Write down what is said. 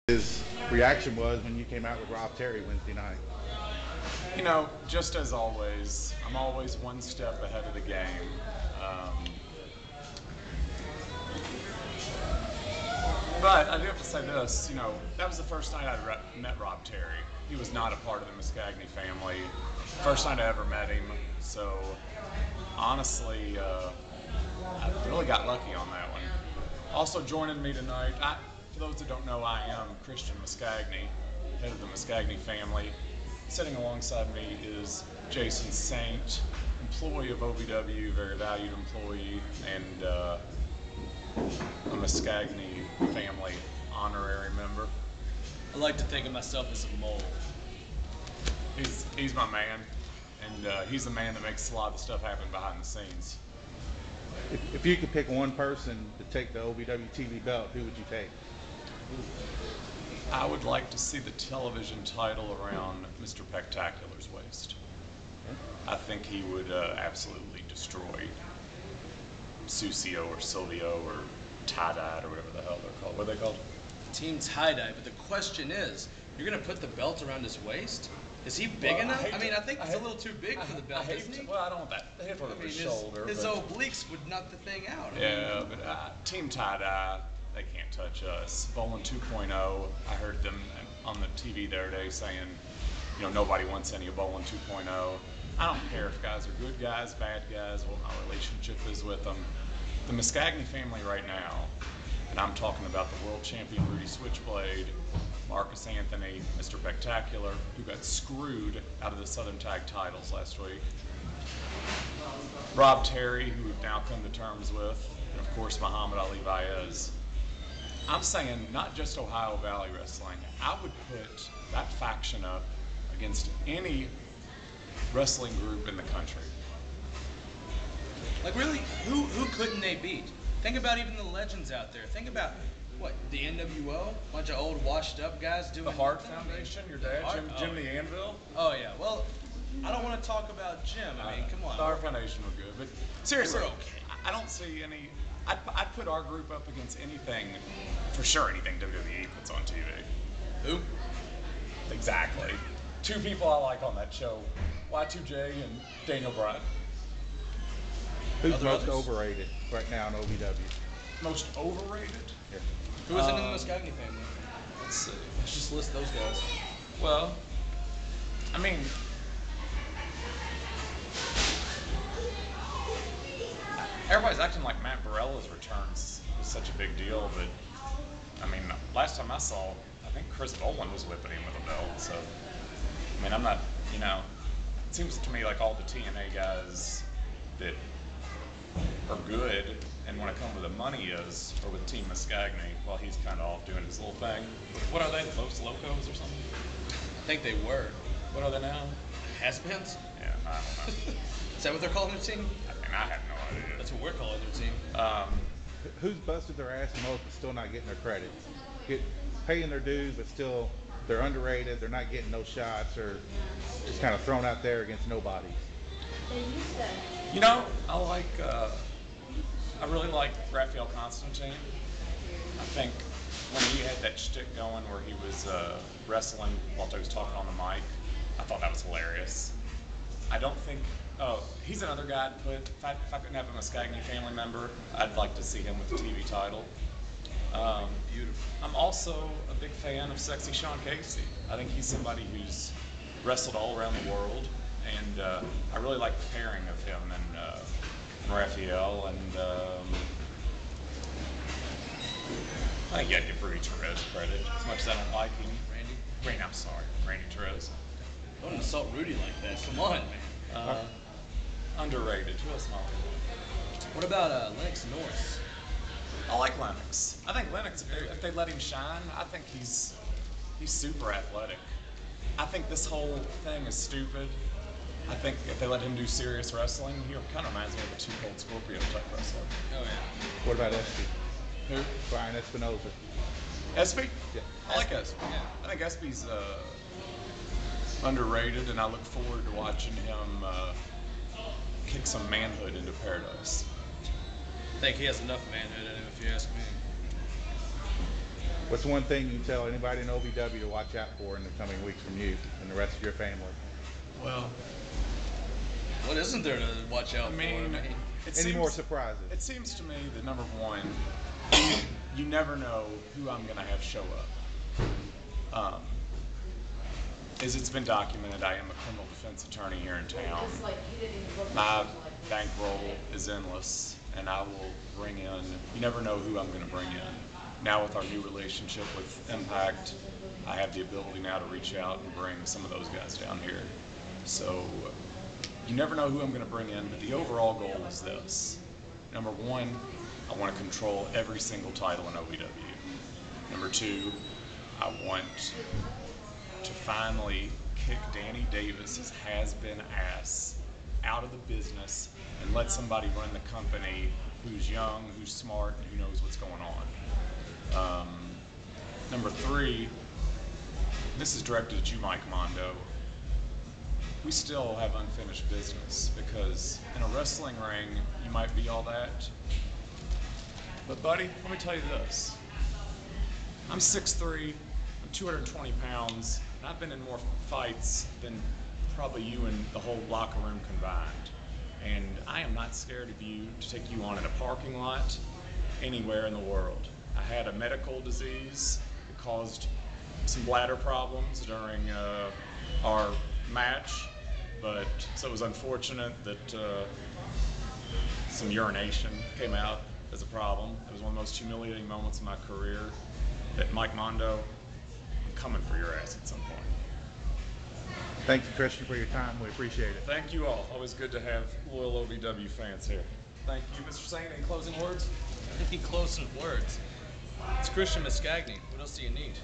his reaction was when you came out with Rob Terry Wednesday night. You know, just as always, I'm always one step ahead of the game. Um, but I do have to say this, that was the first night I met Rob Terry. He was not a part of the Mascagni family. First night I ever met him. So honestly, I really got lucky on that one. Also joining me tonight, for those that don't know, I am Christian Mascagni, head of the Mascagni family. Sitting alongside me is Jason Saint, employee of OVW, very valued employee, and a Mascagni family honorary member. I like to think of myself as a mole. He's my man, and he's the man that makes a lot of the stuff happen behind the scenes. If you could pick one person to take the OVW TV belt, who would you take? I would like to see the television title around Mr. Spectacular's waist. I think he would absolutely destroy Susio or Silvio or Tie-Dyed or whatever the hell they're called. What are they called? Team tie-dye, but the question is, you're going to put the belt around his waist? Is he big enough? I think he's a little too big for the belt, isn't he? Well, I don't want that. I hit over his shoulder. His obliques would knock the thing out. Yeah, but Team Tie-Dye, they can't touch us. Bowling 2.0, I heard them on the TV the other day saying, nobody wants any of Bowling 2.0. I don't care if guys are good guys, bad guys, what my relationship is with them. The Mascagni family right now, and I'm talking about the world champion Rudy Switchblade, Marcus Anthony, Mr. Spectacular, who got screwed out of the Southern Tag titles last week. Rob Terry, who we've now come to terms with, and of course Muhammad Ali Baez. I'm saying not just Ohio Valley Wrestling. I would put that faction up against any wrestling group in the country. Like really, who couldn't they beat? Think about even the legends out there. Think about the NWO, bunch of old washed up guys doing the Hart Foundation. Your dad, Jim the Anvil. Oh yeah. Well, I don't want to talk about Jim. I mean, come on. The Hart Foundation were good, but seriously, we're okay. I don't see any. I'd put our group up against anything, for sure. Anything WWE puts on TV. Who? Exactly. Two people I like on that show, Y2J and Daniel Bryan. Who's most overrated right now in OVW? Most overrated? Yeah. Who is in the Mascagni family? Let's see. Let's just list those guys. Well, I mean, everybody's acting like Matt Barella's returns was such a big deal, but I mean, last time I saw, I think Chris Boland was whipping him with a belt. So, I mean, I'm not, it seems to me like all the TNA guys that are good and want to come where the money is, or with Team Mascagni, while he's kind of off doing his little thing. What are they, Los Locos or something? I think they were. What are they now? Has-beens? Yeah, I don't know. Is that what they're calling their team? I mean, I have no idea. That's what we're calling their team. Who's busted their ass the most but still not getting their credit? Paying their dues, but still they're underrated. They're not getting no shots, or just kind of thrown out there against nobody. I really like Raphael Constantine. I think when he had that shtick going where he was wrestling while he was talking on the mic, I thought that was hilarious. I don't think, he's another guy I'd put, if I couldn't have a Mascagni family member, I'd like to see him with the TV title. Beautiful. I'm also a big fan of Sexy Sean Casey. I think he's somebody who's wrestled all around the world, and I really like the pairing of him and Raphael, and I think you have to give Rudy Torres credit, as much as I don't like him. Randy Torres. Don't insult Rudy like that. Come on, man. Underrated. Who else am I like? What about Lennox Norris? I like Lennox. I think Lennox, if they let him shine, I think he's super athletic. I think this whole thing is stupid. I think if they let him do serious wrestling, he kind of reminds me of a Too Cold Scorpio type wrestler. Oh yeah. What about Espy? Who? Brian Espinosa. Espy? Yeah. I like Espy. Yeah. I think Espy's underrated, and I look forward to watching him kick some manhood into paradise. I think he has enough manhood in him, if you ask me. What's one thing you tell anybody in OVW to watch out for in the coming weeks from you and the rest of your family? Well, what isn't there to watch out for? Any more surprises? It seems to me that number one, you never know who I'm going to have show up. As it's been documented, I am a criminal defense attorney here in town. My bankroll is endless, and I will bring in, you never know who I'm going to bring in. Now with our new relationship with Impact, I have the ability now to reach out and bring some of those guys down here. So you never know who I'm going to bring in, but the overall goal is this. Number one, I want to control every single title in OVW. Number two, I want to finally kick Danny Davis's has-been ass out of the business and let somebody run the company who's young, who's smart, and who knows what's going on. Number three, this is directed at you, Mike Mondo. We still have unfinished business because in a wrestling ring, you might be all that. But buddy, let me tell you this. I'm 6'3", I'm 220 pounds, and I've been in more fights than probably you and the whole locker room combined. And I am not scared of you to take you on in a parking lot anywhere in the world. I had a medical disease that caused some bladder problems during our match, but so it was unfortunate that some urination came out as a problem. It was one of the most humiliating moments of my career. That Mike Mondo, I'm coming for your ass at some point. Thank you, Christian, for your time. We appreciate it. Thank you all. Always good to have loyal OVW fans here. Thank you, Mr. Saint. Any closing words? Any closing words? It's Christian Mascagni. What else do you need?